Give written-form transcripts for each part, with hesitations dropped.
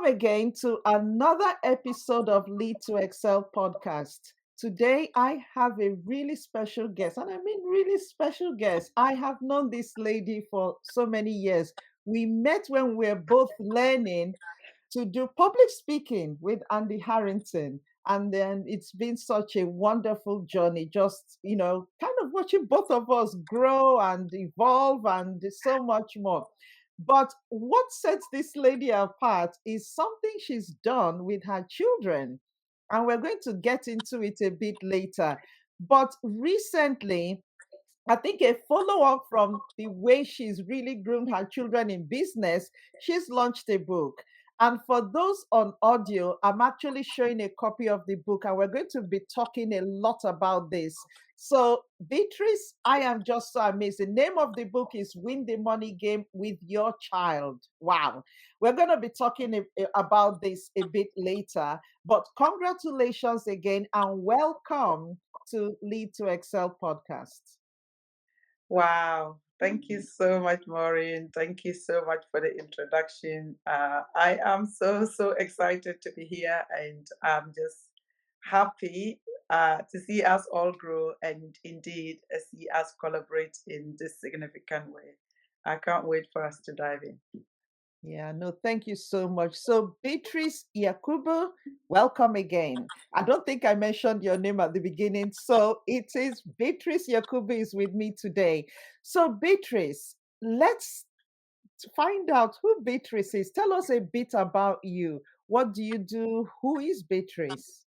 again to another episode of Lead to Excel podcast. Today, I have a really special guest, and I mean, really special guest. I have known this lady for so many years. We met when we were both learning to do public speaking with Andy Harrington. And then it's been such a wonderful journey, just, kind of watching both of us grow and evolve and so much more. But what sets this lady apart is something she's done with her children. And we're going to get into it a bit later. But recently, I think a follow up from the way she's really groomed her children in business, she's launched a book. And for those on audio, I'm actually showing a copy of the book, and we're going to be talking a lot about this. So, Beatrice, I am just so amazed. The name of the book is Win the Money Game with Your Child. Wow. We're going to be talking about this a bit later. But congratulations again, and welcome to Lead to Excel podcast. Wow. Thank you so much, Maureen. Thank you so much for the introduction. I am so excited to be here, and I'm just happy to see us all grow and indeed see us collaborate in this significant way. I can't wait for us to dive in. Yeah, no, thank you so much. So, Beatrice Yakubu, welcome again. I don't think I mentioned your name at the beginning. So, it is Beatrice Yakubu is with me today. So, Beatrice, let's find out who Beatrice is. Tell us a bit about you. What do you do? Who is Beatrice?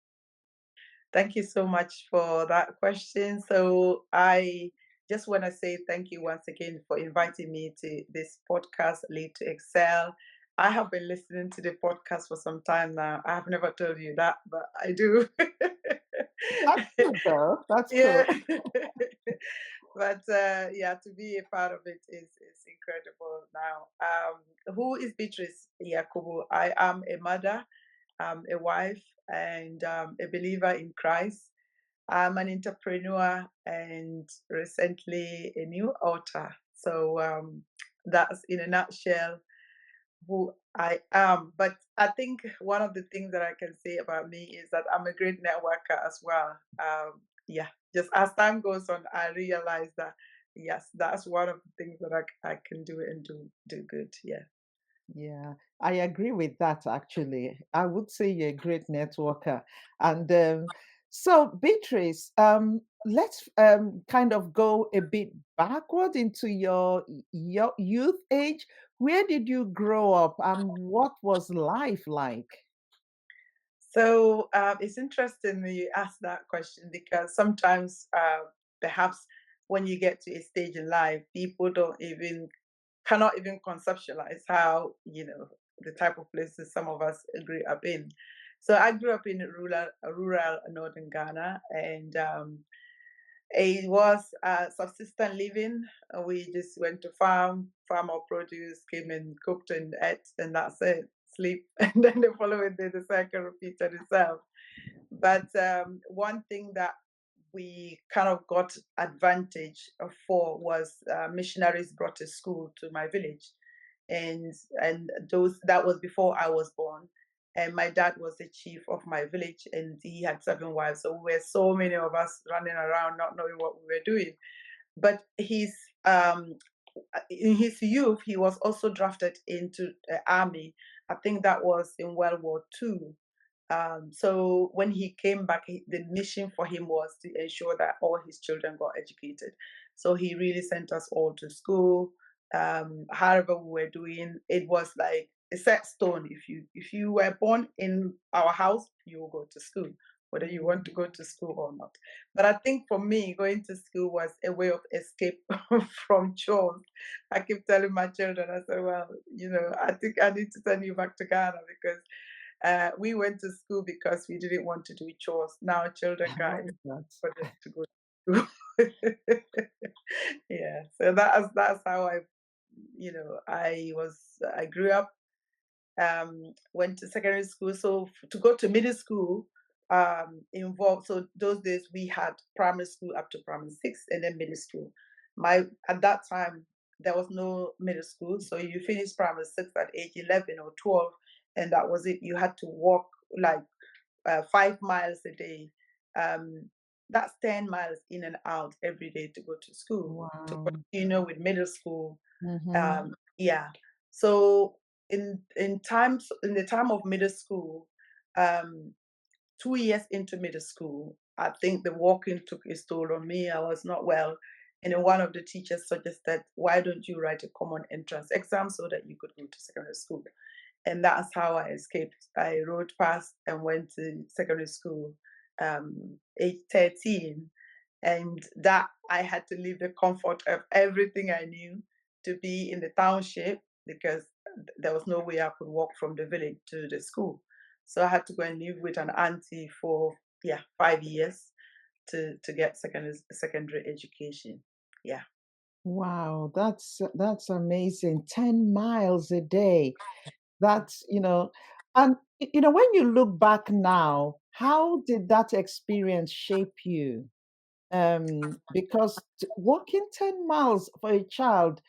Thank you so much for that question. So I just want to say thank you once again for inviting me to this podcast, Lead to Excel. I have been listening to the podcast for some time now. I have never told you that, but I do. That's good, though. That's Yeah. cool. But yeah, to be a part of it is incredible now. Who is Beatrice Yakubu? I am a mother, a wife, and a believer in Christ. I'm an entrepreneur and recently a new author. So that's in a nutshell who I am. But I think one of the things that I can say about me is that I'm a great networker as well. Yeah, just as time goes on, I realize that yes, that's one of the things that I can do and do good. Yeah. Yeah, I agree with that actually. I would say you're a great networker. And so, Beatrice, let's kind of go a bit backward into your youth age. Where did you grow up and what was life like? So it's interesting that you ask that question because sometimes perhaps when you get to a stage in life, people don't even cannot even conceptualize how the type of places some of us grew up in. So I grew up in rural northern Ghana, and it was subsistent living. We just went to farm our produce, came and cooked and ate, and that's it. Sleep, and then the following day the cycle repeated itself. But one thing that we kind of got advantage for was missionaries brought a school to my village, and those that was before I was born. And my dad was the chief of my village, and he had 7 wives. So we were so many of us running around, not knowing what we were doing. But um, in his youth, he was also drafted into the army. I think that was in World War II. So when he came back, the mission for him was to ensure that all his children got educated. So he really sent us all to school. However we were doing, it was like a set stone. If you were born in our house, you will go to school, whether you want to go to school or not. But I think for me, going to school was a way of escape from chores. I keep telling my children, I said, well, I think I need to send you back to Ghana because we went to school because we didn't want to do chores. Now children can't even That's afford us to go to school. Yeah, so that's how I grew up. Went to secondary school. So to go to middle school involved. So those days we had primary school up to primary 6, and then middle school. My At that time there was no middle school, so you finish primary 6 at age 11 or 12, and that was it. You had to walk like 5 miles a day. Um, that's 10 miles in and out every day to go to school, to Wow. continue with middle school. Mm-hmm. Yeah. So in the time of middle school, um, 2 years into middle school, I think the walking took its toll on me. I was not well. And then one of the teachers suggested, why don't you write a common entrance exam so that you could go to secondary school? And that's how I escaped. I rode past and went to secondary school, age 13, and that I had to leave the comfort of everything I knew to be in the township because there was no way I could walk from the village to the school. So I had to go and live with an auntie for 5 years to get secondary education. Yeah. Wow, that's amazing. 10 miles a day. That's, and when you look back now, how did that experience shape you? Because walking 10 miles for a child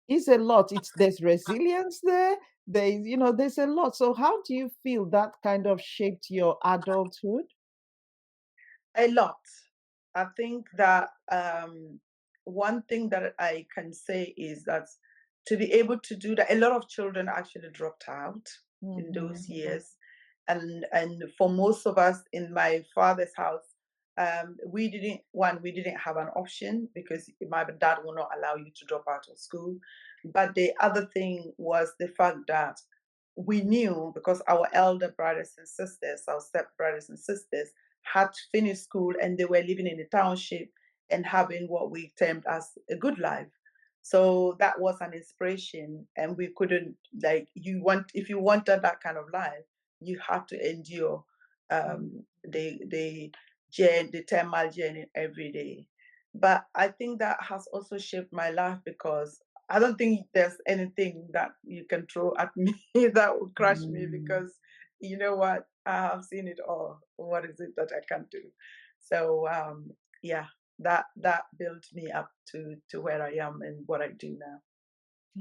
is a lot. There's resilience there. There's a lot. So how do you feel that kind of shaped your adulthood? A lot. I think that one thing that I can say is that to be able to do that, a lot of children actually dropped out in those Hmm. years, and for most of us in my father's house, we didn't have an option because my dad will not allow you to drop out of school. But the other thing was the fact that we knew because our elder brothers and sisters, our step brothers and sisters, had finished school and they were living in the township and having what we termed as a good life. So that was an inspiration, and we couldn't like if you wanted that kind of life, you had to endure the journey, the 10 mile journey every day. But I think that has also shaped my life because I don't think there's anything that you can throw at me that will crush me Mm. because you know what? I have seen it all. What is it that I can do? So yeah, that built me up to where I am and what I do now.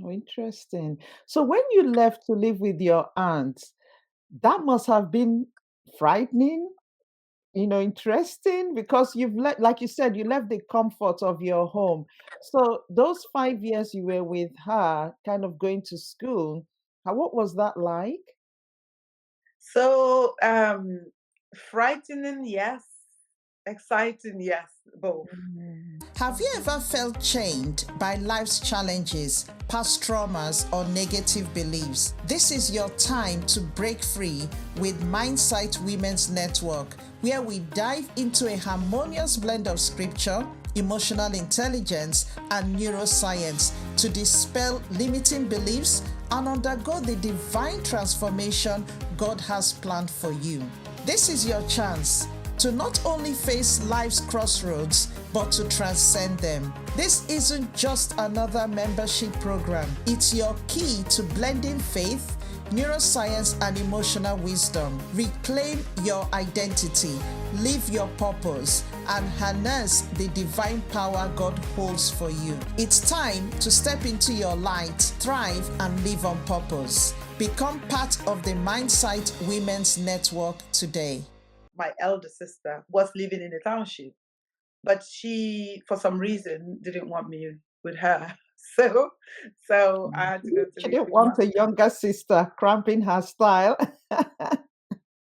Oh, interesting. So when you left to live with your aunt, that must have been frightening, interesting because you've left, like you said, you left the comfort of your home. So those 5 years you were with her, kind of going to school, what was that like? So frightening, yes. Exciting, yes. Both. Mm. Have you ever felt chained by life's challenges, past traumas, or negative beliefs? This is your time to break free with Mindsight Women's Network, where we dive into a harmonious blend of scripture, emotional intelligence, and neuroscience to dispel limiting beliefs and undergo the divine transformation God has planned for you. This is your chance to not only face life's crossroads, but to transcend them. This isn't just another membership program. It's your key to blending faith, neuroscience, and emotional wisdom. Reclaim your identity, live your purpose, and harness the divine power God holds for you. It's time to step into your light, thrive, and live on purpose. Become part of the Mindsight Women's Network today. My elder sister was living in the township, but she, for some reason, didn't want me with her. So I had to go to She live didn't with my. want a younger sister cramping her style.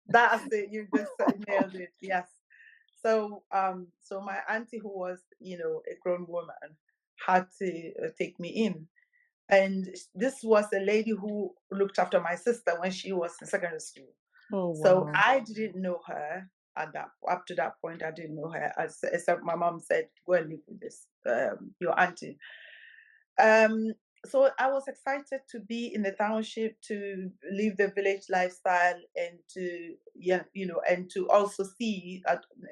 That's it. You just nailed it. Yes. So my auntie, who was a grown woman, had to take me in, and this was a lady who looked after my sister when she was in secondary school. Oh, So wow. I didn't know her at that up to that point. I didn't know her, except my mom said, "Go and live with this your auntie." Um, so I was excited to be in the township, to live the village lifestyle, and to and to also see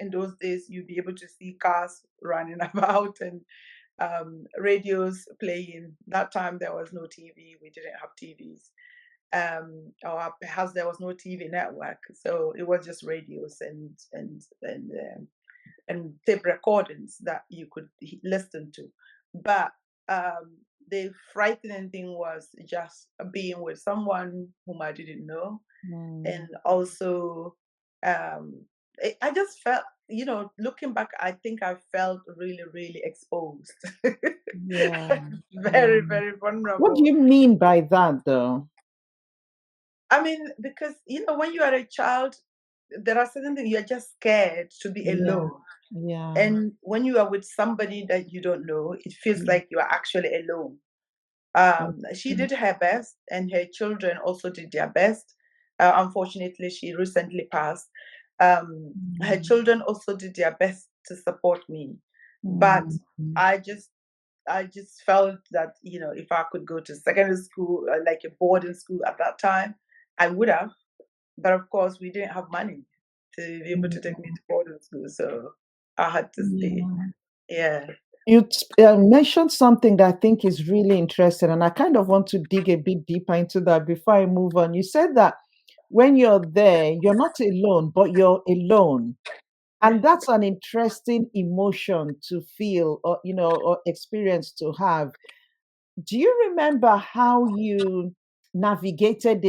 in those days you'd be able to see cars running about and radios playing. That time there was no TV. We didn't have TVs. Or perhaps there was no TV network, so it was just radios and tape recordings that you could listen to. But the frightening thing was just being with someone whom I didn't know, and also I just felt, looking back, I think I felt really, really exposed, Yeah. Yeah. very, very What do vulnerable. you mean by that, though? I mean, because when you are a child, there are certain things you're just scared to be Yeah. alone. Yeah. And when you are with somebody that you don't know, it feels Yeah. like you are actually alone. She Okay. did her best, and her children also did their best. Unfortunately, she recently passed. Her Mm. children also did their best to support me, but Mm. I just, I just felt that if I could go to secondary school, like a boarding school at that time, I would have. But of course, we didn't have money to be able to take me to boarding school, so I had to stay. Yeah. Yeah, You mentioned something that I think is really interesting, and I kind of want to dig a bit deeper into that before I move on. You said that when you're there, you're not alone, but you're alone. yeah, And that's an interesting emotion to feel or or experience to have. Do you remember how you navigated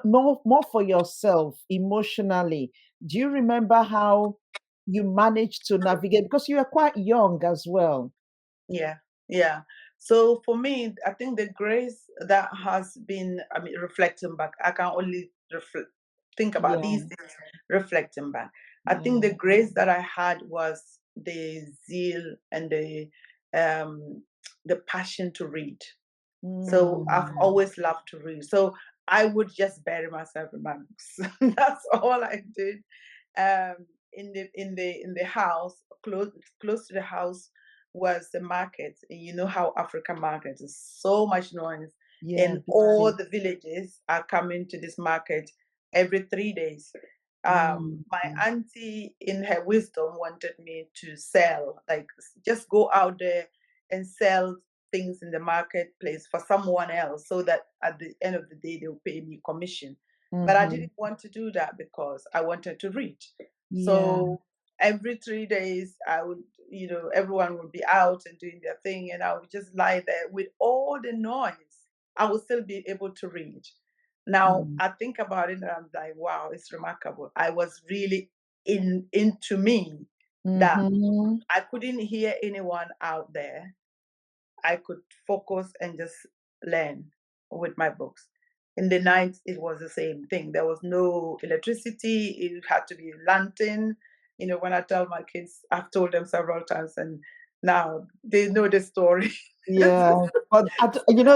more for yourself emotionally? Do you remember how you managed to navigate because you were quite young as well? yeah, yeah. So for me, I think the grace that has been, I mean, reflecting back, I can only think about Yeah, these things reflecting back. I think yeah. the grace that I had was the zeal and um the passion to read. So I've Mm, always loved to read. So I would just bury myself in my books. That's all I did. In the house, close to the house was the market. And you know how African market is so much noise. yeah, And all busy. the villages are coming to this market every 3 days. Mm, My auntie, in her wisdom, wanted me to sell, like just go out there and sell things in the marketplace for someone else so that at the end of the day they'll pay me commission. But I mm-hmm. didn't want to do that because I wanted to read. Yeah. So every 3 days I would, everyone would be out and doing their thing, and I would just lie there with all the noise. I would still be able to read. Now Mm, I think about it and I'm like, wow, it's remarkable. I was really into me that mm-hmm. I couldn't hear anyone out there. I could focus and just learn with my books. In the night, it was the same thing. There was no electricity. It had to be a lantern. When I tell my kids, I've told them several times, and now they know the story. Yeah, but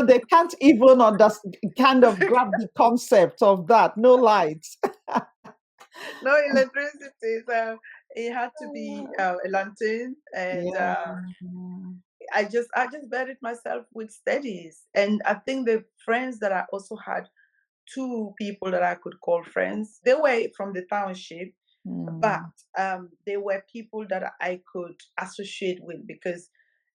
they can't even understand, kind of grab the concept of that. No lights. No electricity. So it had to be a lantern, and Yeah. I just buried myself with studies. And I think the friends that I also had, two people that I could call friends. They were from the township, but Mm, they were people that I could associate with because,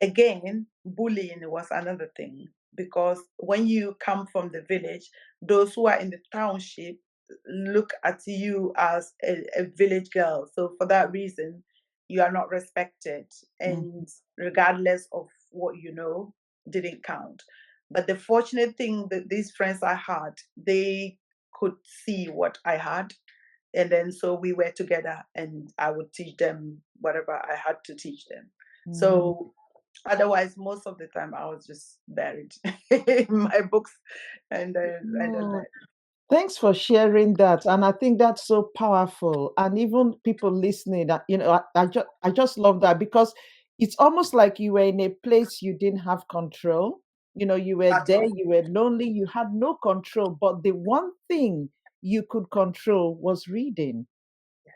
again, bullying was another thing. Because when you come from the village, those who are in the township look at you as a village girl. So for that reason, you are not respected, mm, and regardless of what didn't count. But the fortunate thing that these friends I had, they could see what I had. And then so we were together and I would teach them whatever I had to teach them. mm. So otherwise, most of the time I was just buried in my books and then Yeah. Thanks for sharing that. And I think that's so powerful. And even people listening, I just love that because it's almost like you were in a place you didn't have control. You were at there, all. you were lonely, you had no control. But the one thing you could control was reading.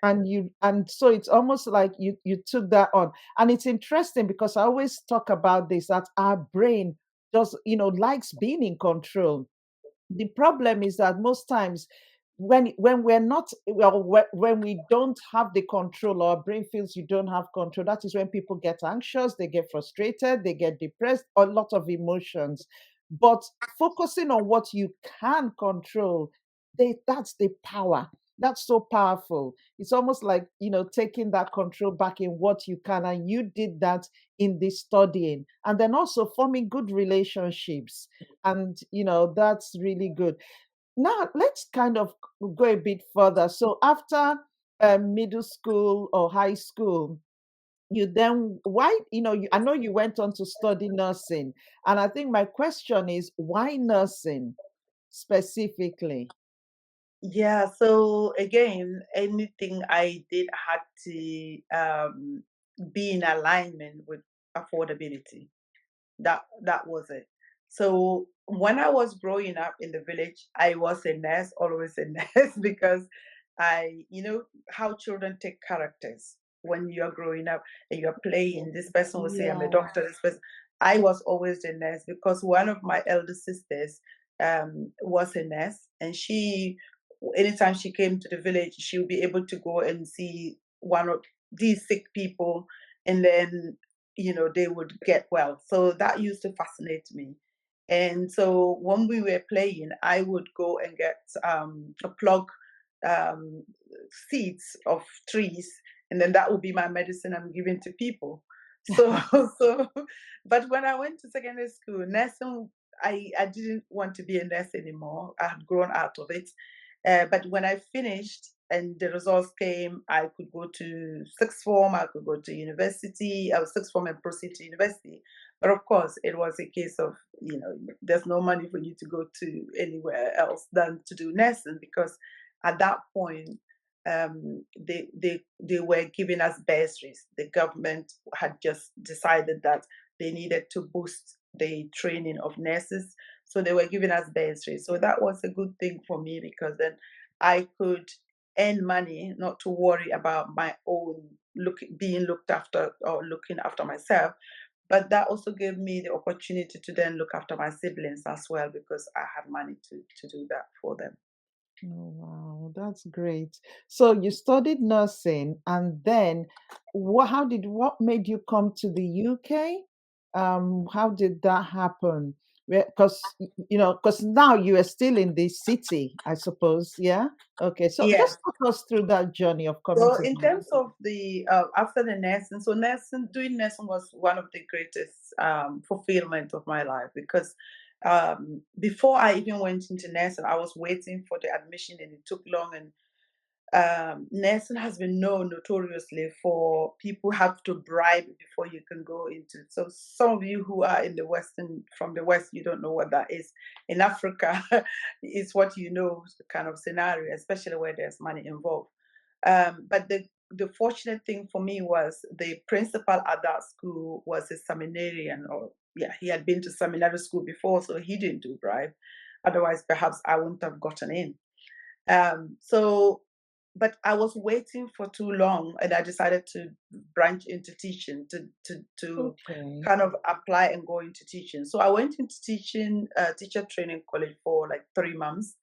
And so it's almost like you took that on. And it's interesting because I always talk about this that our brain just likes being in control. The problem is that most times when we're not well when we don't have the control, our brain feels you don't have control. That is when people get anxious, they get frustrated, they get depressed, a lot of emotions. But focusing on what you can control, that's the power. that's so powerful. It's almost like, taking that control back in what you can. And you did that in the studying, and then also forming good relationships. And, that's really good. Now, let's kind of go a bit further. So after middle school or high school, you then, why, I know you went on to study nursing. And I think my question is, why nursing specifically? Yeah, so again, anything I did had to be in alignment with affordability. That was it. So when I was growing up in the village, I was a nurse, always a nurse, because how children take characters when you are growing up and you're playing. This person will say, "I'm a Yeah. doctor." This person, I was always a nurse because one of my elder sisters was a nurse, and anytime she came to the village, she would be able to go and see one of these sick people, and then they would get well. So that used to fascinate me. And so when we were playing, I would go and get a plug um, seeds of trees, and then that would be my medicine I'm giving to people. So, so, but when I went to secondary school, nursing, I didn't want to be a nurse anymore. I had grown out of it. But when I finished and the results came, I could go to sixth form, I could go to university. I was sixth form and proceed to university. But of course, it was a case of, there's no money for you to go to anywhere else than to do nursing, because at that point, they were giving us bursaries. The government had just decided that they needed to boost the training of nurses, so they were giving us bursaries. So that was a good thing for me, because then I could earn money, not to worry about my own being looked after or looking after myself. But that also gave me the opportunity to then look after my siblings as well, because I had money to do that for them. Oh, wow, that's great. So you studied nursing, and then what made you come to the UK? How did that happen? Because because now you are still in the city, I suppose. Yeah. Okay. So Yeah. just talk us through that journey of coming So to in the terms of the after the nursing, so doing nursing was one of the greatest fulfillment of my life, because before I even went into nursing, I was waiting for the admission, and it took long. And nursing has been known notoriously for people have to bribe before you can go into. So some of you who are in the Western from the West, you don't know what that is. In Africa, it's what you know, the kind of scenario, especially where there's money involved. But the fortunate thing for me was the principal at that school was a seminarian, or yeah, he had been to seminary school before, so he didn't do bribe. Otherwise, perhaps I wouldn't have gotten in. So, but I was waiting for too long, and I decided to branch into teaching, to Okay. kind of apply and go into teaching. So I went into teaching, teacher training college for like 3 months.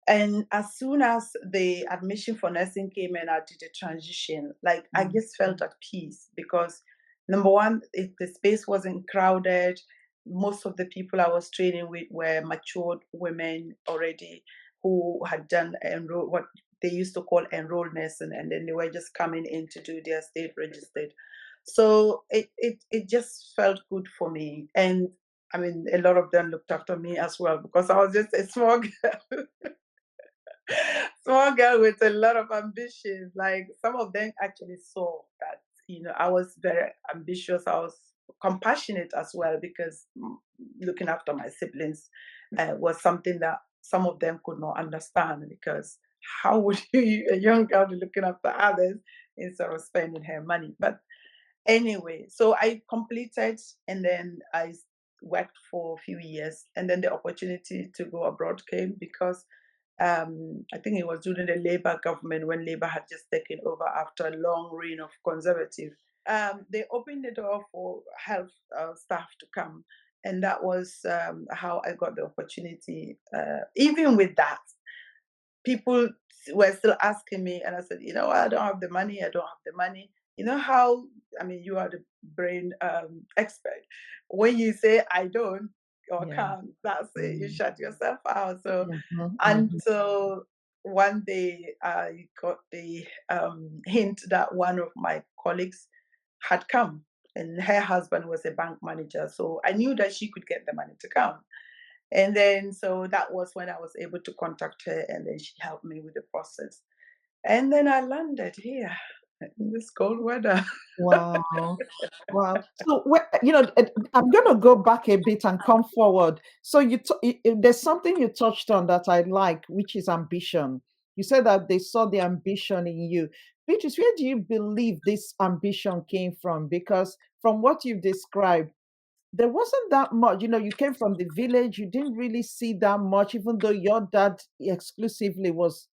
And as soon as the admission for nursing came in, I did a transition. Like I Mm. just felt at peace, because number one, the space wasn't crowded. Most of the people I was training with were matured women already, who had done what they used to call enrolled nursing, and then they were just coming in to do their state registered. So it just felt good for me. And I mean, a lot of them looked after me as well, because I was just a small girl. Small girl with a lot of ambition. Like some of them actually saw that, I was very ambitious. I was compassionate as well, because looking after my siblings was something that some of them could not understand, because how would you, a young girl, be looking after others instead of spending her money? But anyway, so I completed, and then worked for a few years, and then the opportunity to go abroad came, because I think it was during the Labour government, when Labour had just taken over after a long reign of Conservative. They opened the door for health staff to come, and that was how I got the opportunity. Even with that, people were still asking me, and I said, I don't have the money. I don't have the money. You know how? I mean, you are the brain expert. When you say I don't or Yeah. can't, that's it. You Mm. shut yourself out. So Mhm, mhm. until one day I got the hint that one of my colleagues had come, and her husband was a bank manager. So I knew that she could get the money to come. And then, so that was when I was able to contact her, and then she helped me with the process. And then I landed here in this cold weather. Wow. Wow. So, I'm going to go back a bit and come forward. So, there's something you touched on that I like, which is ambition. You said that they saw the ambition in you. Beatrice, where do you believe this ambition came from? Because from what you've described, there wasn't that much. You came from the village. You didn't really see that much, even though your dad exclusively was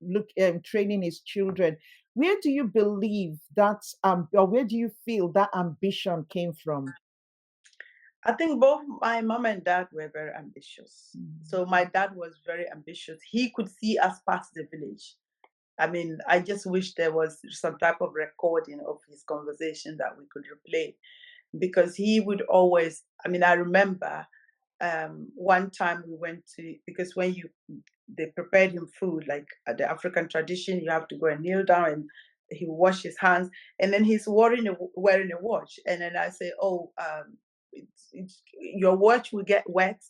training his children. Where do you believe that, or where do you feel that ambition came from? I think both my mom and dad were very ambitious. So my dad was very ambitious. He could see us past the village. I mean, I just wish there was some type of recording of his conversation that we could replay, because he would always, I mean, I remember one time we went to, because when they prepared him food, like the African tradition, you have to go and kneel down and he wash his hands, and then he's wearing a watch, and then I say, oh, your watch will get wet,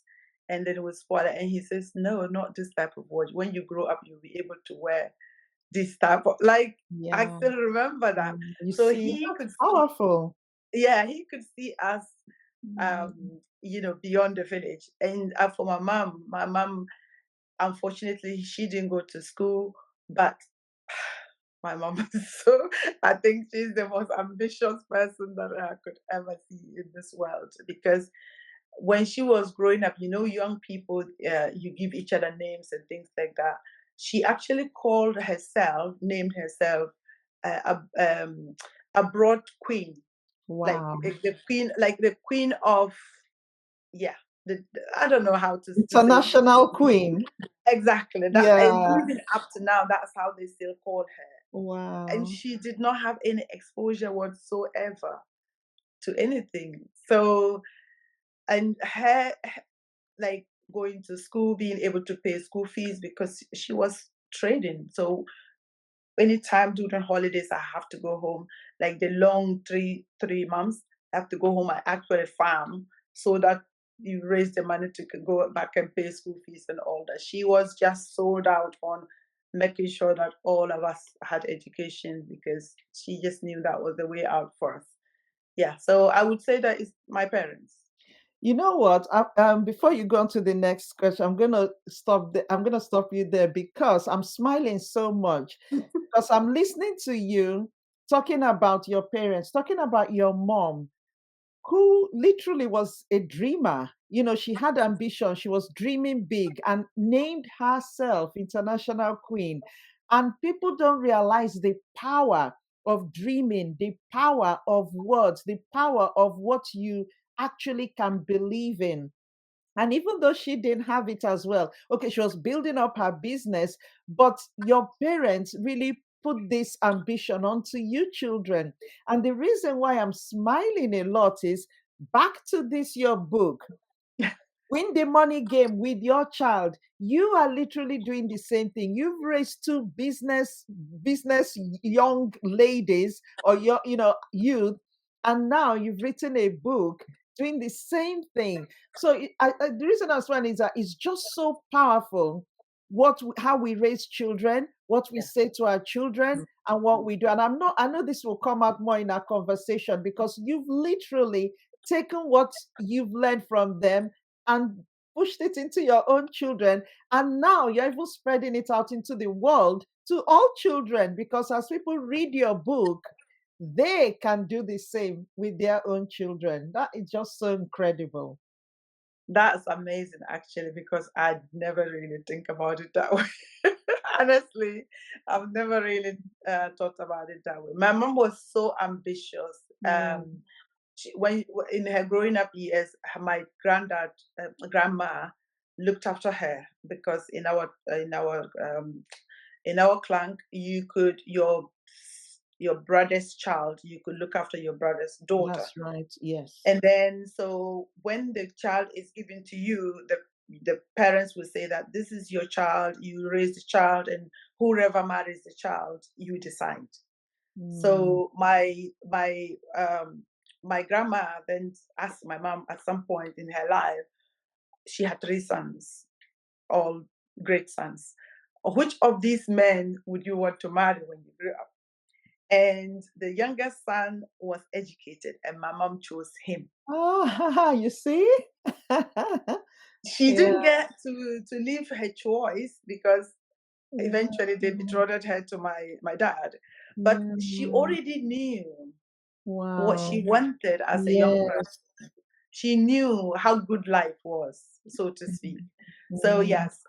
and then it will spoil it. And he says, no, not this type of watch. When you grow up, you'll be able to wear this type of, like, I Yeah. still remember that. You So see, he that's could see, powerful. yeah, he could see us, Mm. beyond the village. And for my mom, unfortunately, she didn't go to school, but my mom is so, I think she's the most ambitious person that I could ever see in this world, because when she was growing up, young people, you give each other names and things like that. She actually named herself a broad queen, Wow. like the queen of, yeah. I don't know how to say it. International queen. Exactly that, and Yeah. even up to now, that's how they still call her. And Wow. she did not have any exposure whatsoever to anything. So, and her, like, going to school, being able to pay school fees because she was trading. So anytime during holidays, I have to go home, like the long three months, I have to go home. I actually farm so that you raise the money to go back and pay school fees and all that. She was just sold out on making sure that all of us had education, because she just knew that was the way out for us. Yeah, so I would say that it's my parents. You know what? Before you go on to the next question, I'm gonna stop you there because I'm smiling so much because I'm listening to you talking about your parents, talking about your mom, who literally was a dreamer. She had ambition. She was dreaming big and named herself International Queen. And people don't realize the power of dreaming, the power of words, the power of what you actually can believe in. And even though she didn't have it as well, okay, she was building up her business, but your parents really put this ambition onto you children. And the reason why I'm smiling a lot is back to this your book. Win the money game with your child. You are literally doing the same thing. You've raised two business young ladies or your youth, and now you've written a book doing the same thing. So the reason I'm smiling is that it's just so powerful how we raise children, what we Yeah. say to our children, and what we do. And I know this will come out more in our conversation because you've literally taken what you've learned from them and pushed it into your own children. And now you're even spreading it out into the world to all children because as people read your book, they can do the same with their own children. That is just so incredible. That's amazing, actually, because I never really think about it that way. Honestly, I've never really thought about it that way. My mom was so ambitious. Yeah, When in her growing up years, my grandma looked after her, because in our clan, your brother's child, you could look after your brother's daughter. that's right. Yes. And then, so when the child is given to you, the parents will say that this is your child, you raise the child, and whoever marries the child, you decide. So my grandma then asked my mom at some point in her life. She had 3 sons, all great sons. Which of these men would you want to marry when you grew up? And the youngest son was educated, and my mom chose him. Oh, you see? She Yeah. didn't get to leave her choice because Yeah. eventually they betrothed her to my dad. But she already knew what she Wow. wanted as a young person. Yes. She knew how good life was, so to speak. So Mm. yes,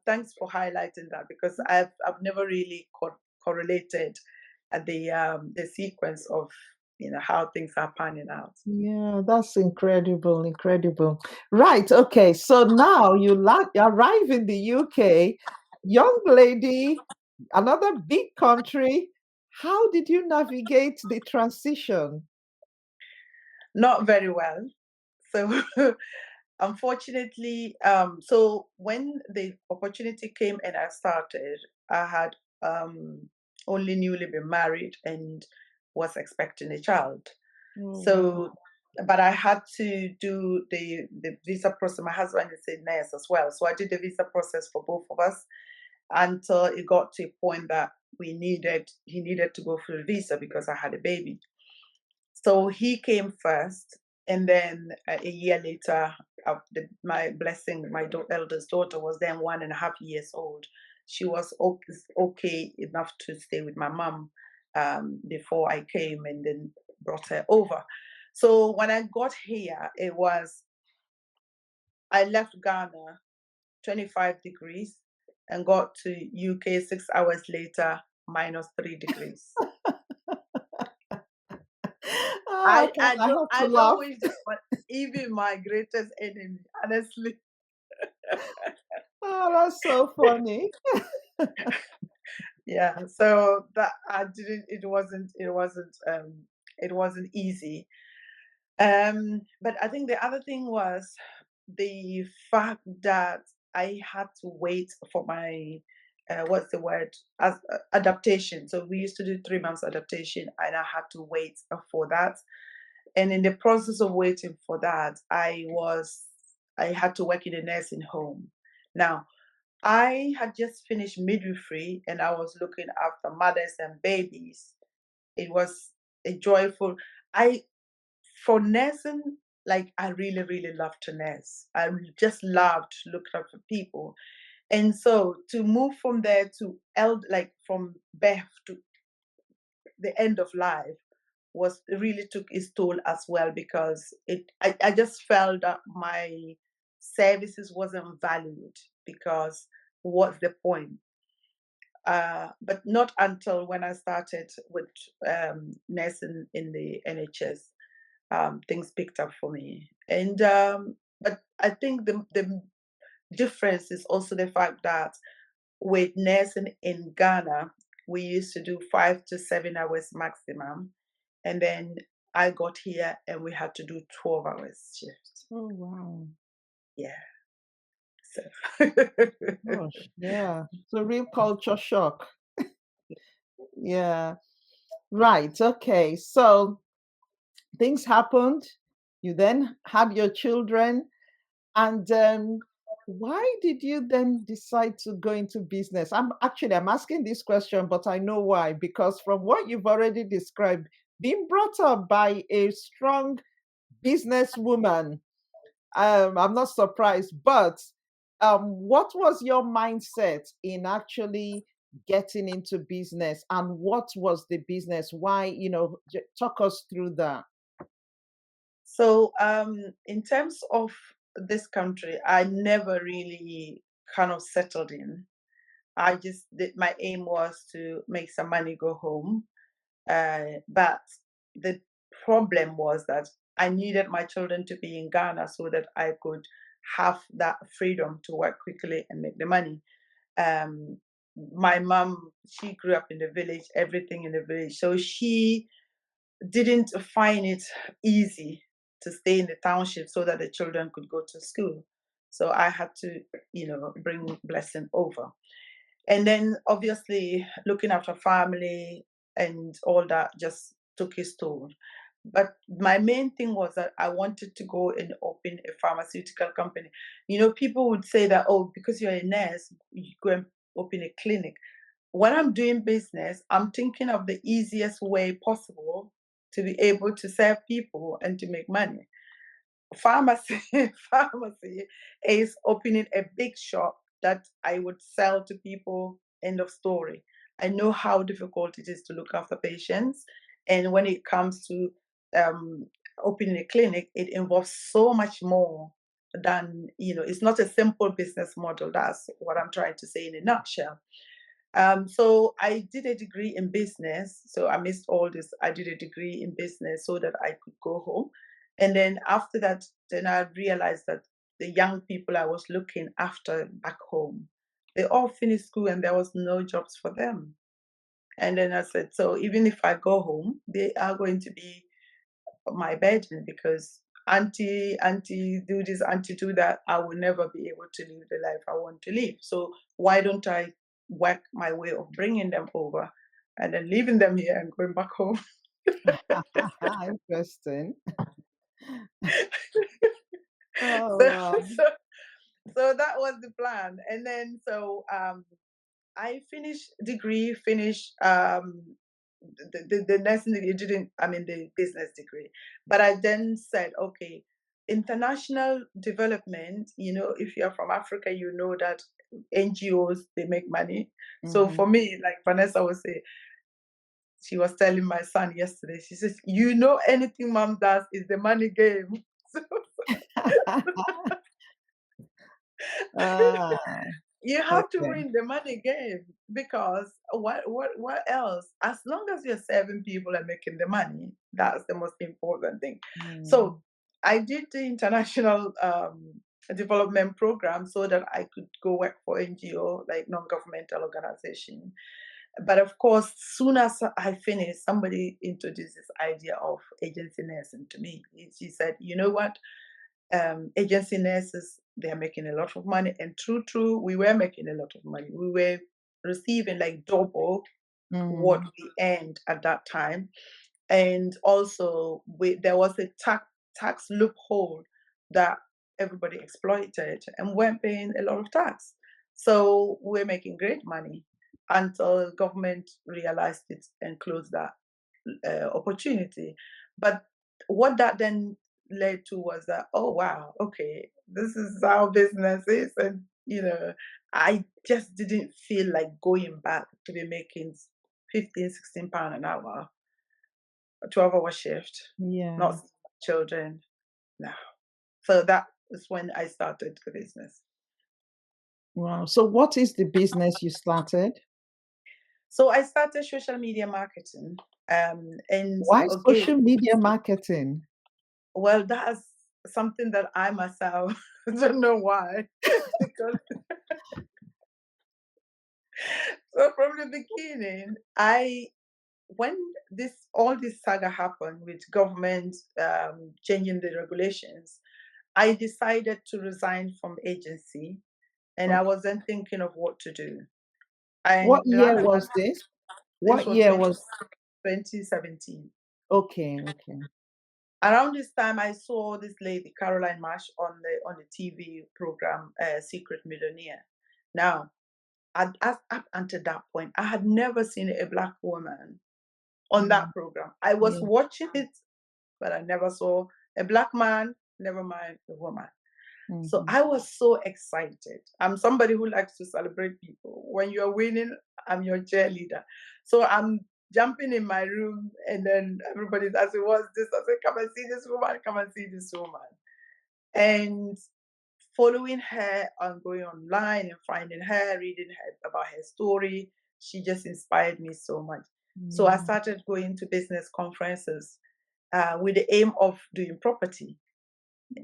thanks for highlighting that, because I've never really correlated the sequence of how things are panning out. Yeah, that's incredible, incredible. Right, okay. So now you arrive in the UK, young lady, another big country. How did you navigate the transition? Not very well. So unfortunately, so when the opportunity came and I started, I had only newly been married and was expecting a child. Oh, wow. So, but I had to do the visa process. My husband is a nurse as well, so I did the visa process for both of us until it got to a point that he needed to go for a visa because I had a baby. So he came first, and then a year later, my blessing, my eldest daughter was then 1.5 years old. She was okay enough to stay with my mom before I came and then brought her over. So when I got here, I left Ghana 25 degrees and got to UK 6 hours later, -3 degrees. Ah, okay, I have to I don't laugh. wish that, but even my greatest enemy, honestly. Oh, that's so funny. Yeah. So that I didn't. It wasn't easy. But I think the other thing was the fact that I had to wait for my what's the word, as adaptation. So we used to do 3 months adaptation, and I had to wait for that. And in the process of waiting for that, I had to work in a nursing home. Now, I had just finished midwifery and I was looking after mothers and babies. It was a joyful, I for nursing, like I really, really loved to nurse. I just loved to look after people. And so to move from there to like from birth to the end of life was really took its toll as well, because I just felt that my services wasn't valued, because what's the point? But not until when I started with nursing in the NHS, things picked up for me. And but I think the difference is also the fact that with nursing in Ghana, we used to do 5 to 7 hours maximum. And then I got here and we had to do 12 hours shift. Oh, wow. Yeah. So Gosh, yeah. It's a real culture shock. Yeah. Right. Okay. So things happened. You then had your children. And why did you then decide to go into business? I'm asking this question, but I know why. Because from what you've already described, being brought up by a strong businesswoman, I'm not surprised. But what was your mindset in actually getting into business, and what was the business? Why, talk us through that. so in terms of this country, I never really kind of settled in. I just did, my aim was to make some money, go home. But the problem was that I needed my children to be in Ghana so that I could have that freedom to work quickly and make the money. Um, my mom, she grew up in the village, everything in the village. So she didn't find it easy to stay in the township so that the children could go to school. So I had to, bring blessing over. And then obviously looking after family and all that just took its toll. But my main thing was that I wanted to go and open a pharmaceutical company. People would say that, oh, because you're a nurse, you go and open a clinic. When I'm doing business, I'm thinking of the easiest way possible to be able to serve people and to make money. Pharmacy, pharmacy is opening a big shop that I would sell to people. End of story. I know how difficult it is to look after patients, and when it comes to um, opening a clinic, it involves so much more than It's not a simple business model. That's what I'm trying to say in a nutshell. So I did a degree in business. So I missed all this. I did a degree in business so that I could go home. And then after that, then I realized that the young people I was looking after back home, they all finished school and there was no jobs for them. And then I said, so even if I go home, they are going to be my burden because auntie do this, auntie do that. I will never be able to live the life I want to live. So why don't I work my way of bringing them over and then leaving them here and going back home? Interesting. Oh, so, wow. so so that was the plan. And then I finished degree, finished the nursing degree, didn't, I mean, the business degree. But I then said, okay, international development, if you're from Africa, you know that NGOs, they make money. So Mm-hmm. for me, like Vanessa was saying, she was telling my son yesterday, she says, anything mom does is the money game. Ah, You have to okay. win the money game because what else? As long as you're serving people and making the money, that's the most important thing. Mm. So I did the international development program so that I could go work for NGO, like non-governmental organization. But of course, soon as I finished, somebody introduced this idea of agency nursing to me. She said, you know what? Agency nurses, they're making a lot of money. And true, we were making a lot of money. We were receiving like double what Mm. we earned at that time. And also, there was a tax loophole that everybody exploited and weren't paying a lot of tax. So we're making great money until government realized it and closed that opportunity. But what that then led to was that, oh wow, okay, this is how business is. And I just didn't feel like going back to be making 15, 16 pounds an hour, a 12-hour shift, not Yeah. seeing my children. No. So that is when I started the business. Wow. So what is the business you started? So I started social media marketing. And Why again, social media marketing? well, that's something that I myself don't know why. Because so from the beginning, when all this saga happened with government changing the regulations, I decided to resign from agency, and I Okay. wasn't thinking of what to do. What And year was this? this What was year was 2017. okay, okay. Around this time, I saw this lady, Caroline Marsh, on the TV program, Secret Millionaire. Now, up until that point, I had never seen a black woman on that Mm. program. I was Yeah. watching it, but I never saw a black man, never mind a woman. So Mm-hmm. I was so excited. I'm somebody who likes to celebrate people. When you're winning, I'm your cheerleader. So I'm jumping in my room, and then everybody's asking, what's this? I said, come and see this woman, come and see this woman. And following her and going online and finding her, reading her about her story, she just inspired me so much. So I Yeah. started going to business conferences with the aim of doing property.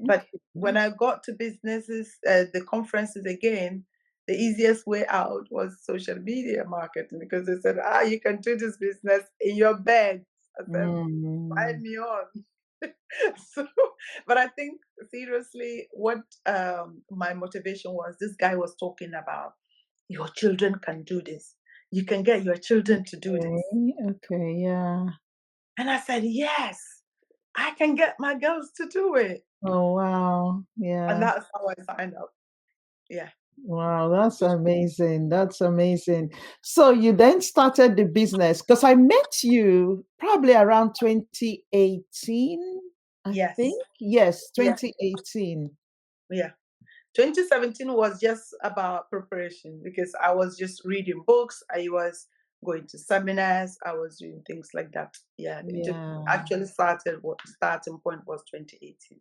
But Okay. when I got to businesses, the conferences again, the easiest way out was social media marketing because they said, you can do this business in your bed. I said, Mm. find me on. So, but I think seriously, what my motivation was, this guy was talking about your children can do this. You can get your children to do this. Okay, okay, yeah. And I said, yes, I can get my girls to do it. Oh, wow. And Yeah. that's how I signed up. Yeah. Wow, that's amazing. That's amazing. So you then started the business because I met you probably around 2018, I Yes. think. Yes, Yeah. 2018. Yeah. 2017 was just about preparation because I was just reading books. I was going to seminars. I was doing things like that. Yeah. It Yeah. actually started, what starting point was 2018.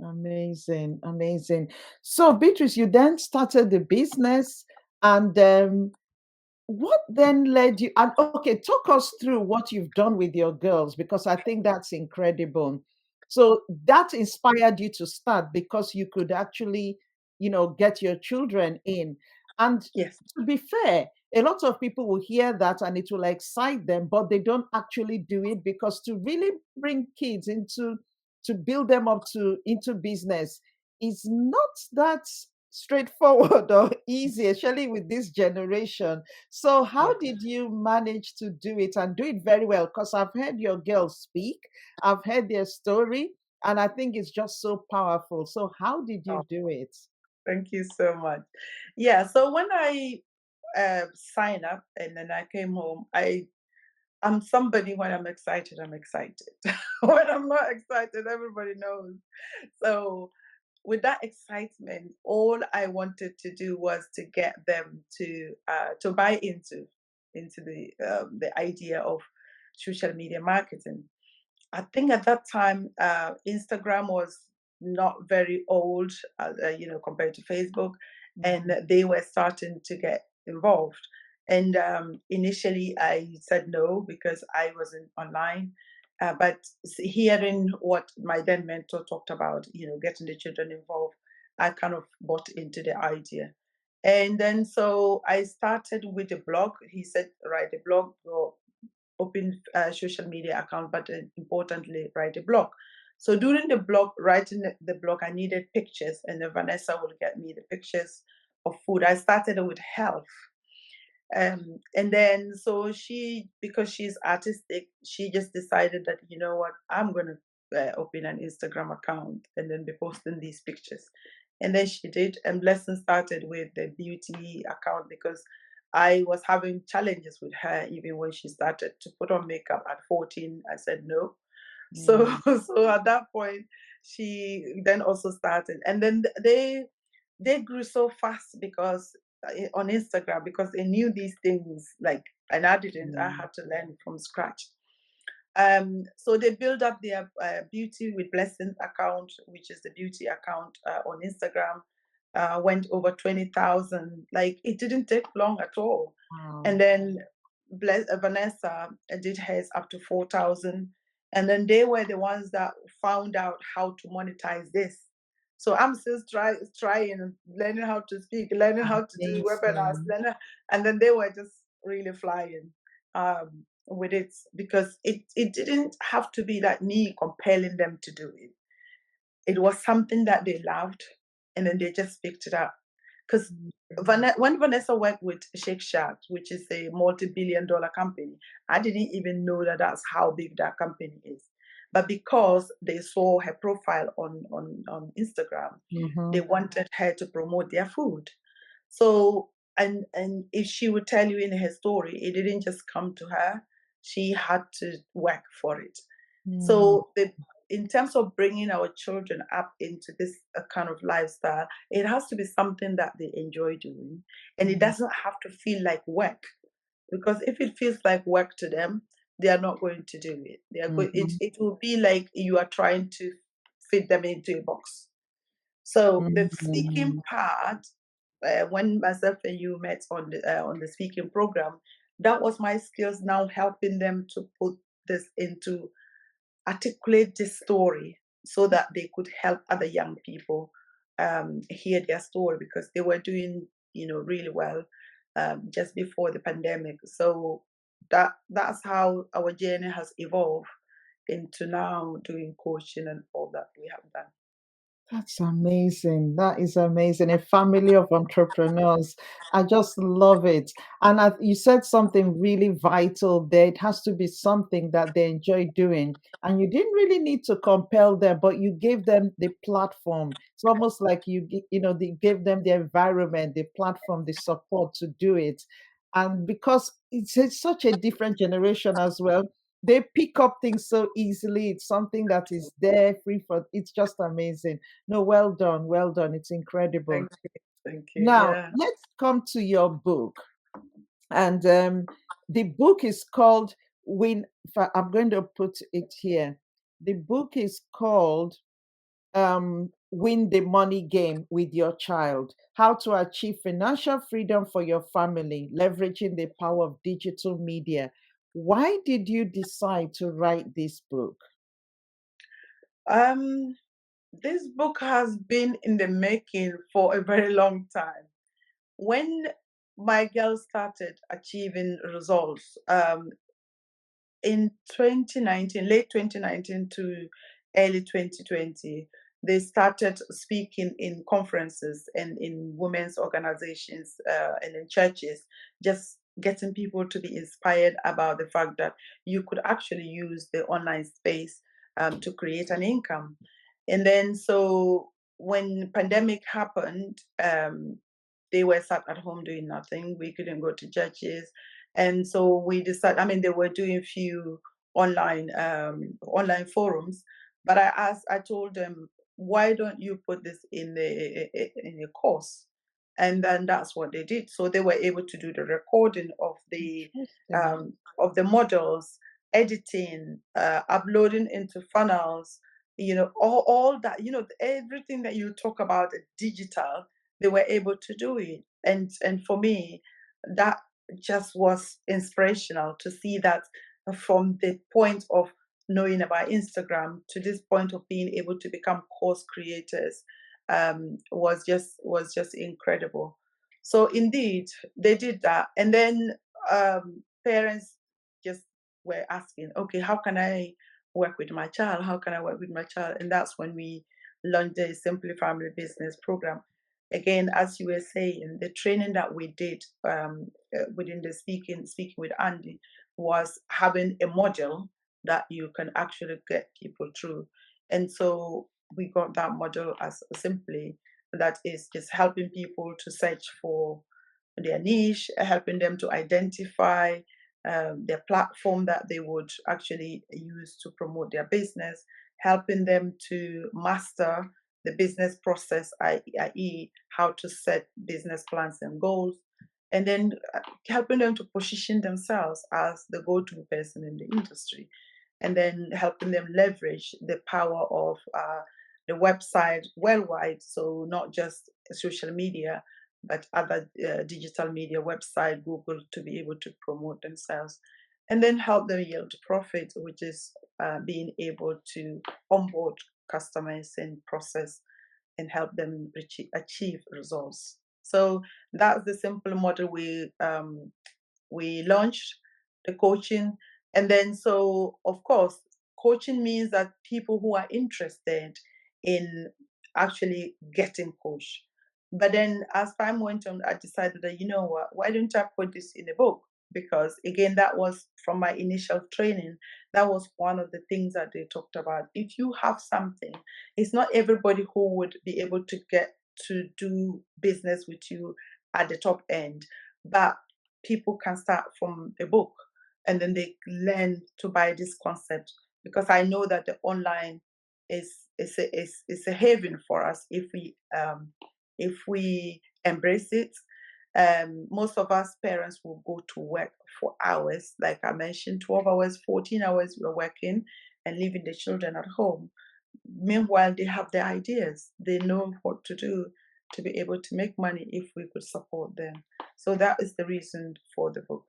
Amazing, amazing. So Beatrice, you then started the business and what then led you and okay, talk us through what you've done with your girls because I think that's incredible. So that inspired you to start because you could actually, get your children in. And Yes. to be fair, a lot of people will hear that and it will excite them, but they don't actually do it because to really bring kids into to build them up to into business is not that straightforward or easy, especially with this generation. So, how Yeah. did you manage to do it and do it very well? Because I've heard your girls speak, I've heard their story, and I think it's just so powerful. So, how did you Oh, do it? thank you so much. Yeah. So when I signed up and then I came home, I'm somebody when I'm excited, I'm excited. When I'm not excited, everybody knows. So with that excitement, all I wanted to do was to get them to buy into the idea of social media marketing. I think at that time, Instagram was not very old, compared to Facebook, and Mhm. they were starting to get involved. And initially, I said no because I wasn't online. But hearing what my then mentor talked about, getting the children involved, I kind of bought into the idea. And then so I started with a blog. He said, write a blog, open a social media account, but importantly, write a blog. So during the blog, writing the blog, I needed pictures, and then Vanessa will get me the pictures of food. I started with health. And then so because she's artistic, she just decided that, you know what, I'm going to open an Instagram account and then be posting these pictures. And then she did, and Blessing started with the beauty account because I was having challenges with her even when she started to put on makeup at 14. I said no. So Yeah. so at that point, she then also started, and then they grew so fast because on Instagram because they knew these things like, and I didn't. I Mm. had to learn from scratch. So they build up their Beauty with Blessings account, which is the beauty account on Instagram. Went over 20,000. Like it didn't take long at all. Wow. And then Vanessa did hers up to 4,000. And then they were the ones that found out how to monetize this. So I'm still trying, learning how to speak, learning how to do webinars, Amazing. and then they were just really flying. With it because it didn't have to be that me compelling them to do it. It was something that they loved, and then they just picked it up. Because Mm. When Vanessa worked with Shake Shack, which is a multi-billion-dollar company, I didn't even know that that's how big that company is. But because they saw her profile on Instagram, they Mhm. wanted her to promote their food. So, and if she would tell you in her story, it didn't just come to her. She had to work for it. Mm. So, in terms of bringing our children up into this kind of lifestyle, it has to be something that they enjoy doing, and it Mm. doesn't have to feel like work. Because if it feels like work to them, they are not going to do it. They are going. Mhm. It will be like you are trying to fit them into a box. So the speaking Mm. part, when myself and you met on the speaking program, that was my skills now helping them to put this into articulate this story so that they could help other young people hear their story because they were doing really well just before the pandemic. So that's how our journey has evolved. into now doing coaching and all that we have done. That's amazing. That is amazing. A family of entrepreneurs. I just love it. And you said something really vital there. It has to be something that they enjoy doing. And you didn't really need to compel them, but you gave them the platform. It's almost like they gave them the environment, the platform, the support to do it. And because it's such a different generation as well, they pick up things so easily. It's something that is there, free for. It's just amazing. No, well done, well done. It's incredible. Thank you. Thank you. Now, Yeah. let's come to your book. And the book is called Win. I'm going to put it here. The book is called Win the Money Game with Your Child: How to Achieve Financial Freedom for Your Family, Leveraging the Power of Digital Media. Why did you decide to write this book? Um, this book has been in the making for a very long time. When my girls started achieving results, in 2019, late 2019 to early 2020, they started speaking in conferences and in women's organizations and in churches, just getting people to be inspired about the fact that you could actually use the online space to create an income. And then, so when pandemic happened, they were sat at home doing nothing. We couldn't go to churches, and so we decided. I mean, they were doing few online forums, but I told them, why don't you put this in a course? And then that's what they did. So they were able to do the recording Interesting. of the models, editing, uploading into funnels, all that, everything that you talk about digital, they were able to do it. And for me, that just was inspirational to see that from the point of knowing about Instagram to this point of being able to become course creators, was just incredible. So indeed, they did that, and then parents just were asking, okay, how can I work with my child? How can I work with my child? And that's when we launched the Simply Family Business Program. Again, as you were saying, the training that we did within the speaking with Andy was having a model that you can actually get people through. And so we got that model as simply that is just helping people to search for their niche, helping them to identify their platform that they would actually use to promote their business, helping them to master the business process, i.e., how to set business plans and goals, and then helping them to position themselves as the go to person in the industry, and then helping them leverage the power of the website worldwide. So, not just social media, but other digital media, website, Google, to be able to promote themselves. And then help them yield profit, which is being able to onboard customers and process and help them achieve results. So that's the simple model we launched, the coaching. And then, so of course, coaching means that people who are interested in actually getting coached. But then as time went on, I decided that, you know what, why don't I put this in a book? Because again, that was from my initial training. That was one of the things that they talked about. If you have something, it's not everybody who would be able to get to do business with you at the top end, but people can start from a book, and then they learn to buy this concept, because I know that the online is a haven for us if we embrace it. Most of us parents will go to work for hours, like I mentioned, 12 hours, 14 hours we're working and leaving the children at home. Meanwhile, they have the ideas, they know what to do to be able to make money if we could support them. So that is the reason for the book.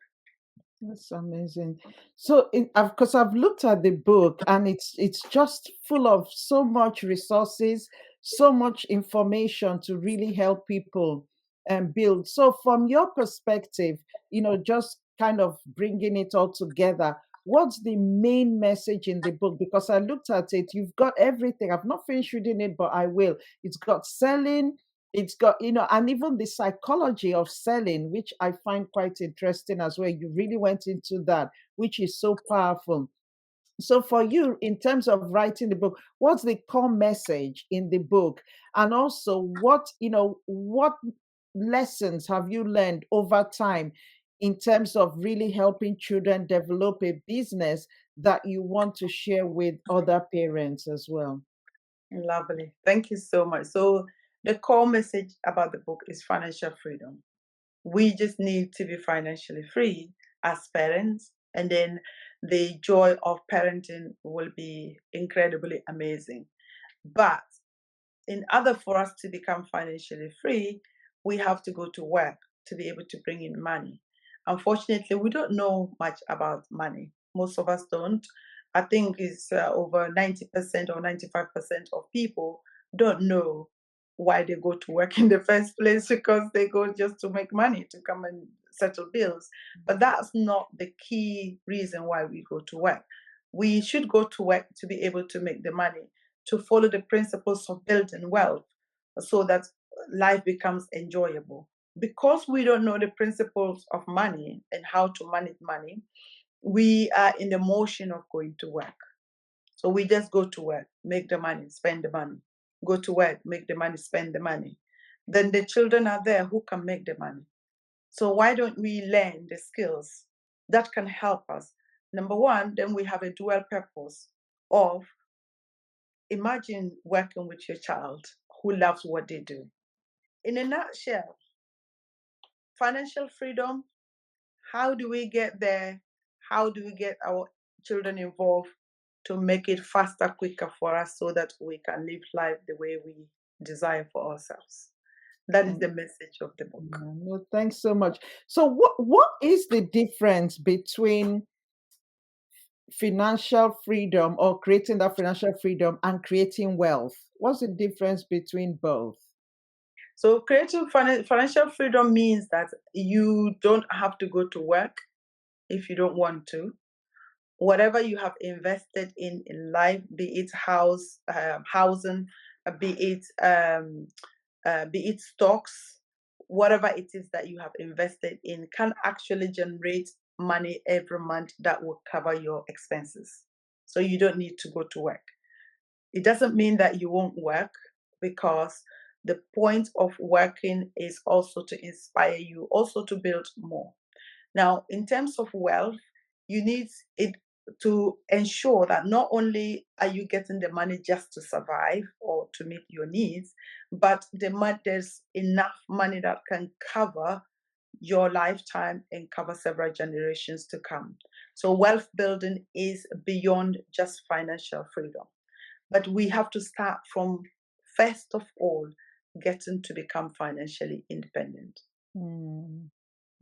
That's amazing. So, because I've looked at the book and it's just full of so much resources, so much information to really help people and build. So, from your perspective, just kind of bringing it all together, what's the main message in the book? Because I looked at it, you've got everything. I've not finished reading it, but I will. It's got selling, it's got, and even the psychology of selling, which I find quite interesting as well. You really went into that, which is so powerful. So for you, in terms of writing the book, what's the core message in the book? And also what lessons have you learned over time in terms of really helping children develop a business that you want to share with other parents as well? Lovely. Thank you so much. So the core message about the book is financial freedom. We just need to be financially free as parents, and then the joy of parenting will be incredibly amazing. But in order for us to become financially free, we have to go to work to be able to bring in money. Unfortunately, we don't know much about money. Most of us don't. I think it's over 90% or 95% of people don't know why they go to work in the first place, because they go just to make money, to come and settle bills. But that's not the key reason why we go to work. We should go to work to be able to make the money, to follow the principles of building wealth so that life becomes enjoyable. Because we don't know the principles of money and how to manage money, we are in the motion of going to work. So we just go to work, make the money, spend the money. Go to work, make the money, spend the money. Then the children are there who can make the money. So why don't we learn the skills that can help us? Number one, then we have a dual purpose of, imagine working with your child who loves what they do. In a nutshell, financial freedom, how do we get there? How do we get our children involved to make it faster, quicker for us so that we can live life the way we desire for ourselves? That is Mm, the message of the book. yeah, no, thanks so much. So what is the difference between financial freedom or creating that financial freedom and creating wealth? What's the difference between both? So, creating financial freedom means that you don't have to go to work if you don't want to. Whatever you have invested in life, be it housing, be it stocks, whatever it is that you have invested in, can actually generate money every month that will cover your expenses. So you don't need to go to work. It doesn't mean that you won't work, because the point of working is also to inspire you, also to build more. Now, in terms of wealth, you need it to ensure that not only are you getting the money just to survive or to meet your needs, but there's enough money that can cover your lifetime and cover several generations to come. So wealth building is beyond just financial freedom. But we have to start from, first of all, getting to become financially independent. Mm,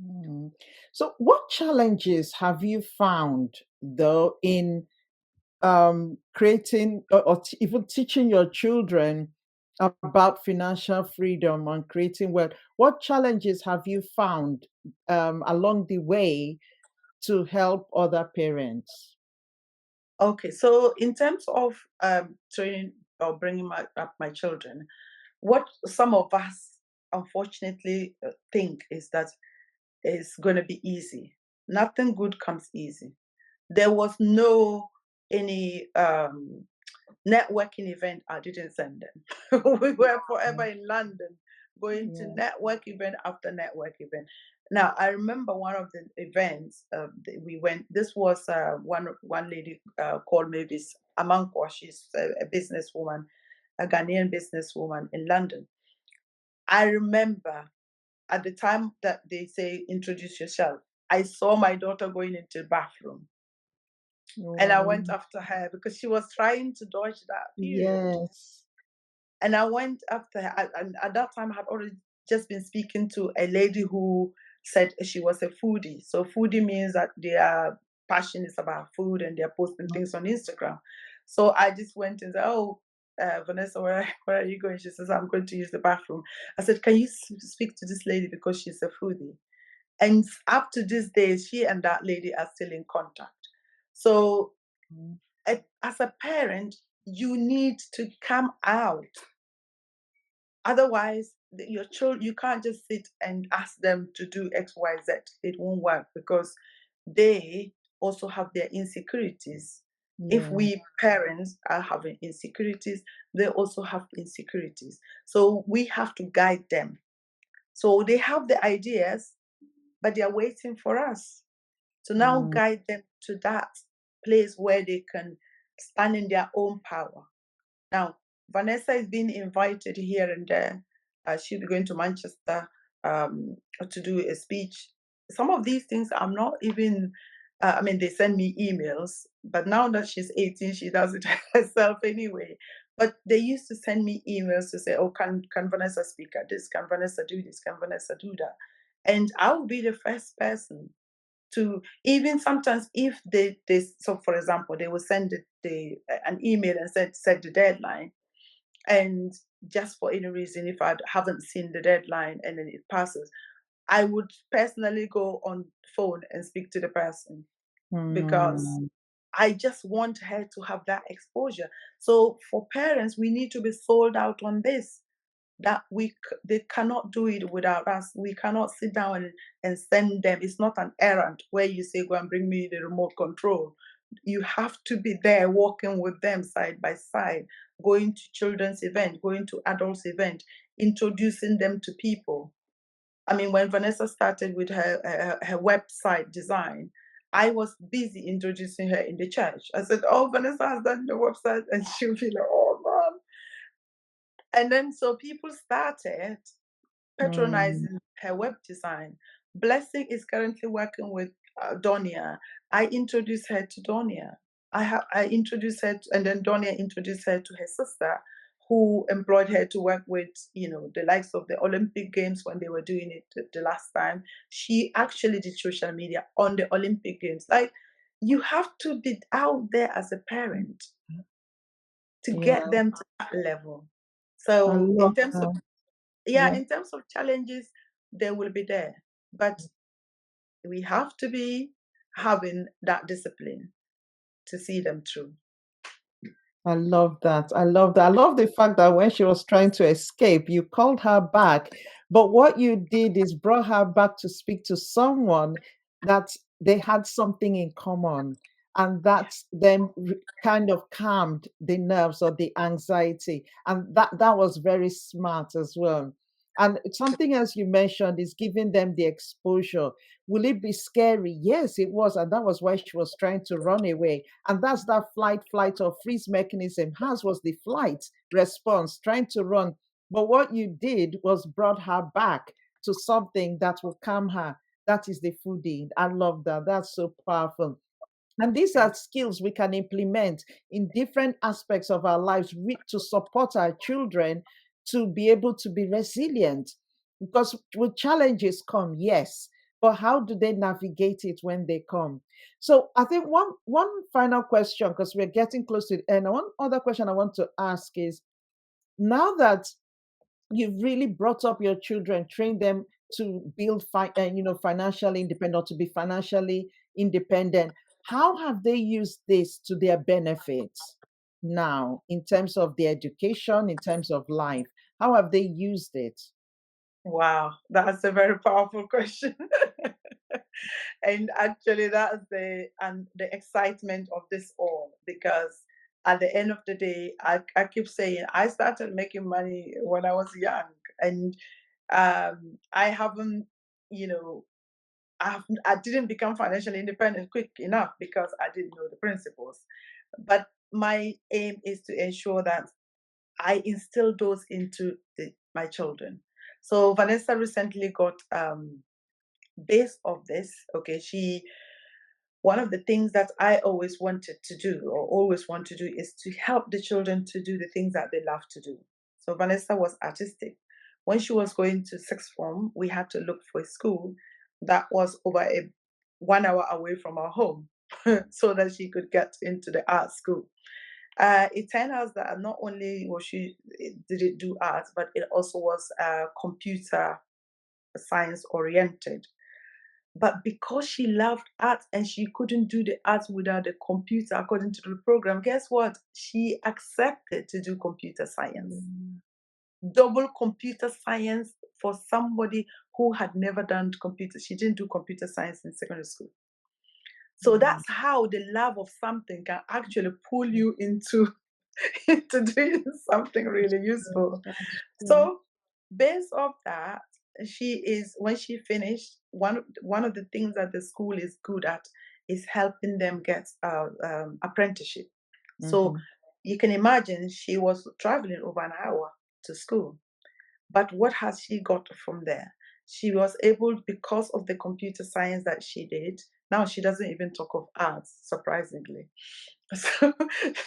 mm. So, what challenges have you found, though, in creating or even teaching your children about financial freedom and creating wealth? What challenges have you found along the way to help other parents? Okay, so in terms of training or bringing up my children, what some of us unfortunately think is that it's going to be easy. Nothing good comes easy. There was no any networking event I didn't send them. We were forever Mm, in London, going to yeah. network event after network event. Now I remember one of the events we went. This was one lady called Mavis Amankwa. She's a businesswoman, a Ghanaian businesswoman in London. I remember at the time that they say introduce yourself, I saw my daughter going into the bathroom, and I Wow. went after her because she was trying to dodge that period. Yes. And I went after her. And at that time, I had already just been speaking to a lady who said she was a foodie. So foodie means that their passion is about food and they're posting things on Instagram. So I just went and said, "Oh, Vanessa, where are you going?" She says, "I'm going to use the bathroom." I said, "Can you speak to this lady because she's a foodie?" And up to this day, she and that lady are still in contact. So Mm. as a parent, you need to come out. Otherwise, your children, you can't just sit and ask them to do X, Y, Z. It won't work because they also have their insecurities. If Yeah. we parents are having insecurities, they also have insecurities. So we have to guide them. So they have the ideas, but they are waiting for us to now Mm. guide them to that place where they can stand in their own power. Now, Vanessa is being invited here and there. She'll be going to Manchester to do a speech. Some of these things I'm not even, I mean, they send me emails, but now that she's 18, she does it herself anyway. But they used to send me emails to say, oh, can Vanessa speak at this? Can Vanessa do this? Can Vanessa do that? And I will be the first person to, even sometimes if they so for example they will send an email and set the deadline, and just for any reason if I haven't seen the deadline and then it passes, I would personally go on phone and speak to the person because Mm. I just want her to have that exposure. So for parents, we need to be sold out on this, that they cannot do it without us. We cannot sit down and send them. It's not an errand where you say, go and bring me the remote control. You have to be there walking with them side by side, going to children's event, going to adults event, introducing them to people. I mean, when Vanessa started with her website design, I was busy introducing her in the church. I said, oh, Vanessa has done the website, and she'll be like, oh, mom. And then so people started Mm. patronizing her web design. Blessing is currently working with Donia. I introduced her to Donia. I introduced her, and then Donia introduced her to her sister, who employed her to work with, the likes of the Olympic Games when they were doing it the last time. She actually did social media on the Olympic Games. Like, you have to be out there as a parent to Yeah. get them to that level. I So love in terms of, that. yeah, Yeah. in terms of challenges, they will be there, but we have to be having that discipline to see them through. I love that. I love that. I love the fact that when she was trying to escape, you called her back. But what you did is brought her back to speak to someone that they had something in common. And that then kind of calmed the nerves or the anxiety. And that was very smart as well. And something else you mentioned is giving them the exposure. Will it be scary? Yes, it was. And that was why she was trying to run away, and that's that flight or freeze mechanism. Hers was the flight response, trying to run. But what you did was brought her back to something that will calm her. That is the fooding. I love that. That's so powerful. And these are skills we can implement in different aspects of our lives to support our children to be able to be resilient. Because with challenges come, yes, but how do they navigate it when they come? So I think one final question, because we're getting close to the end. One other question I want to ask is, now that you've really brought up your children, trained them to build financially independent, to be financially independent, how have they used this to their benefits now in terms of their education, in terms of life? How have they used it? Wow, that's a very powerful question. And actually that's the excitement of this all, because at the end of the day, I keep saying I started making money when I was young, and I haven't, you know, I didn't become financially independent quick enough because I didn't know the principles. But my aim is to ensure that I instill those into my children. So Vanessa recently got based of this. Okay, one of the things that I always wanted to do or always want to do is to help the children to do the things that they love to do. So Vanessa was artistic. When she was going to sixth form, we had to look for a school that was over 1 hour away from our home so that she could get into the art school. It turned out that not only was she did it do art, but it also was computer science oriented. But because she loved art and she couldn't do the art without the computer according to the program, guess what? She accepted to do computer science. Mm. Double computer science for somebody who had never done computer. She didn't do computer science in secondary school. So that's how the love of something can actually pull you into into doing something really useful. That's true. So based off that, she is when she finished, one of the things that the school is good at is helping them get apprenticeship. So Mhm. you can imagine she was traveling over an hour to school. But what has she got from there? She was able, because of the computer science that she did, now she doesn't even talk of arts, surprisingly. So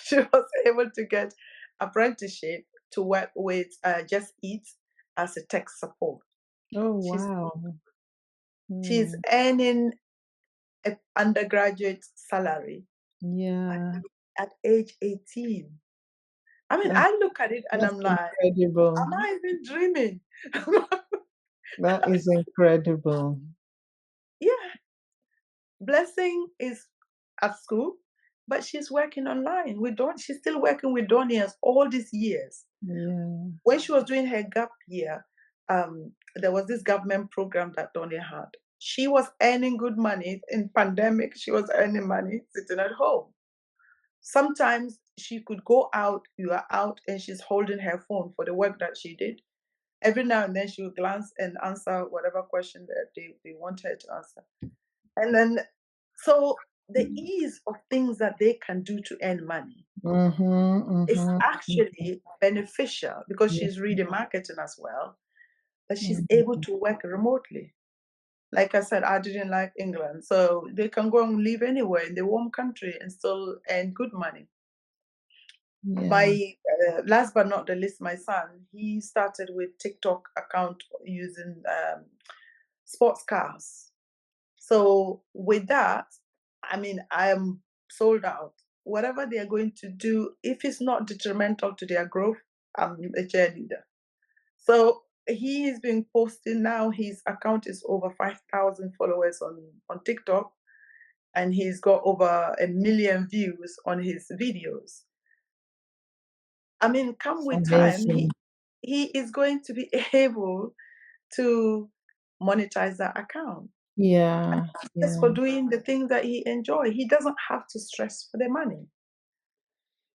she was able to get apprenticeship to work with Just Eat as a tech support. Oh, She's wow. she's Mm. earning an undergraduate salary at, Yeah, at age 18. I mean, that, I look at it and that's I'm like, incredible. am I even dreaming? That is incredible. Yeah, Blessing is at school, but she's working online. She's still working with Donias all these years. Yeah. When she was doing her gap year, there was this government program that Donia had. She was earning good money in pandemic. She was earning money sitting at home. Sometimes she could go out. You are out, and she's holding her phone for the work that she did. Every now and then she would glance and answer whatever question that they want her to answer. And then, so the ease of things that they can do to earn money Mm-hmm, is mm-hmm. actually beneficial because Yeah. she's reading marketing as well, but she's able Mhm. to work remotely. Like I said, I didn't like England, so they can go and live anywhere in the warm country and still earn good money. Yeah. My last but not the least, my son, he started with TikTok account using sports cars. So with that, I mean, I am sold out. Whatever they are going to do, if it's not detrimental to their growth, I'm a cheerleader. So he's been posting now. His account is over 5,000 followers on TikTok, and he's got over 1 million views on his videos. I mean, come It's with time, amazing. he is going to be able to monetize that account. And Yeah. just Yeah. for doing the things that he enjoys. He doesn't have to stress for the money.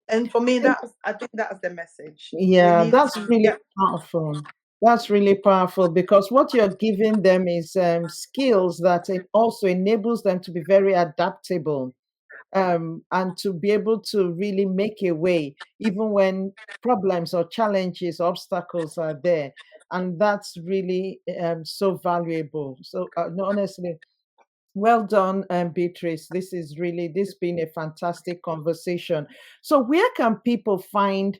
And for me, I think that's the message. We Yeah, need that's to really get powerful. That's really powerful because what you're giving them is skills that it also enables them to be very adaptable, and to be able to really make a way, even when problems or challenges, obstacles are there. And that's really so valuable. So, no, honestly, well done, Beatrice. This been a fantastic conversation. So, where can people find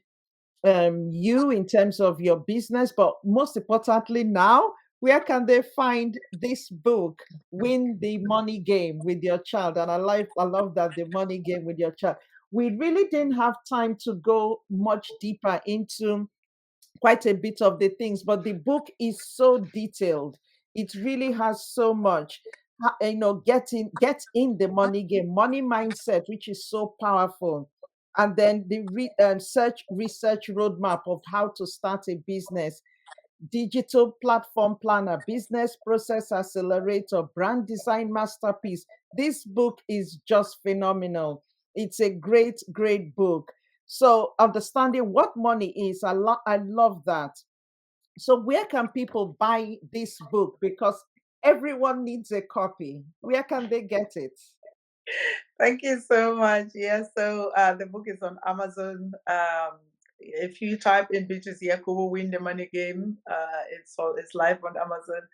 you in terms of your business, but most importantly now, where can they find this book, Win the Money Game with Your Child? And I love that, the money game with your child. We really didn't have time to go much deeper into quite a bit of the things, but the book is so detailed. It really has so much. Get in the money game, money mindset, which is so powerful, and then the search research roadmap of how to start a business, digital platform planner, business process accelerator, brand design masterpiece. This book is just phenomenal. It's a great, great book. So understanding what money is, I love that. So where can people buy this book? Because everyone needs a copy. Where can they get it? Thank you so much. Yes, so the book is on Amazon. If you type in Beatrice Yakubu Win the Money Game, it's live on Amazon.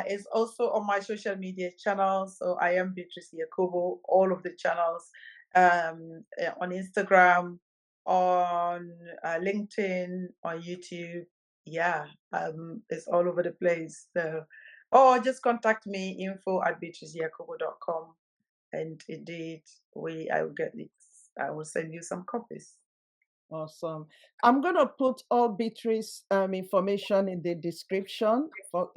It's also on my social media channels. So I am Beatrice Yakubu, all of the channels, on Instagram, on LinkedIn, on YouTube. Yeah, it's all over the place. So, or just contact me, info@beatriceyakubu.com, and indeed I will get it. I will send you some copies. Awesome. I'm gonna put all Beatrice information in the description for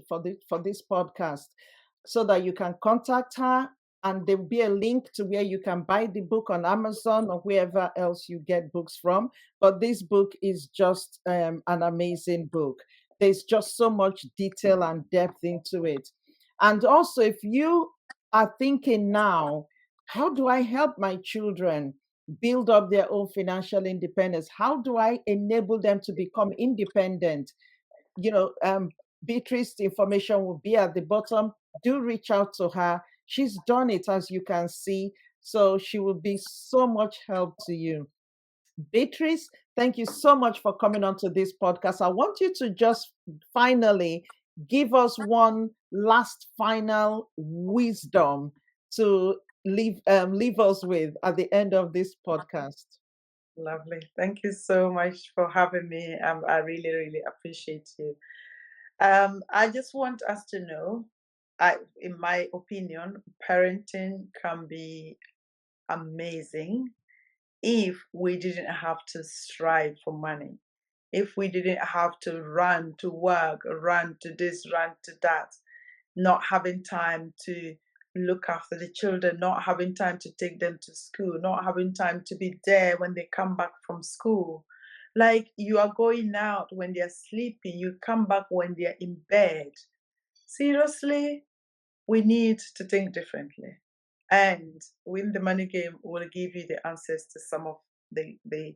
this podcast. so that you can contact her, and there will be a link to where you can buy the book on Amazon or wherever else you get books from. But this book is just an amazing book. There's just so much detail and depth into it. And also, if you are thinking now, how do I help my children build up their own financial independence? How do I enable them to become independent? You know, Beatrice's information will be at the bottom. Do reach out to her. She's done it, as you can see. So she will be so much help to you. Beatrice, thank you so much for coming on to this podcast. I want you to just finally give us one last final wisdom to leave us with at the end of this podcast. Lovely. Thank you so much for having me. I really, really appreciate you. I just want us to know, in my opinion, parenting can be amazing if we didn't have to strive for money, if we didn't have to run to work, run to this, run to that, not having time to look after the children, not having time to take them to school, not having time to be there when they come back from school. Like, you are going out when they're sleeping, you come back when they're in bed. Seriously, we need to think differently. And Win the Money Game will give you the answers to some of the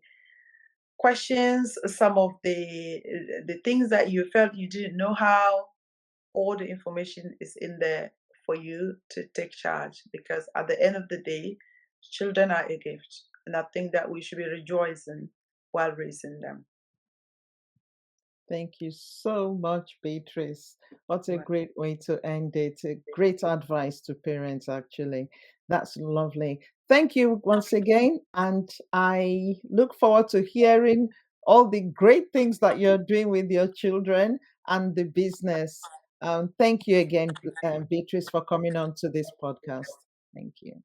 questions, some of the things that you felt you didn't know how. All the information is in there for you to take charge, because at the end of the day, children are a gift, and I think that we should be rejoicing while raising them. Thank you so much, Beatrice. What a Right. great way to end it. A great advice to parents, actually. That's lovely. Thank you once again. And I look forward to hearing all the great things that you're doing with your children and the business. Thank you again, Beatrice, for coming on to this podcast. Thank you.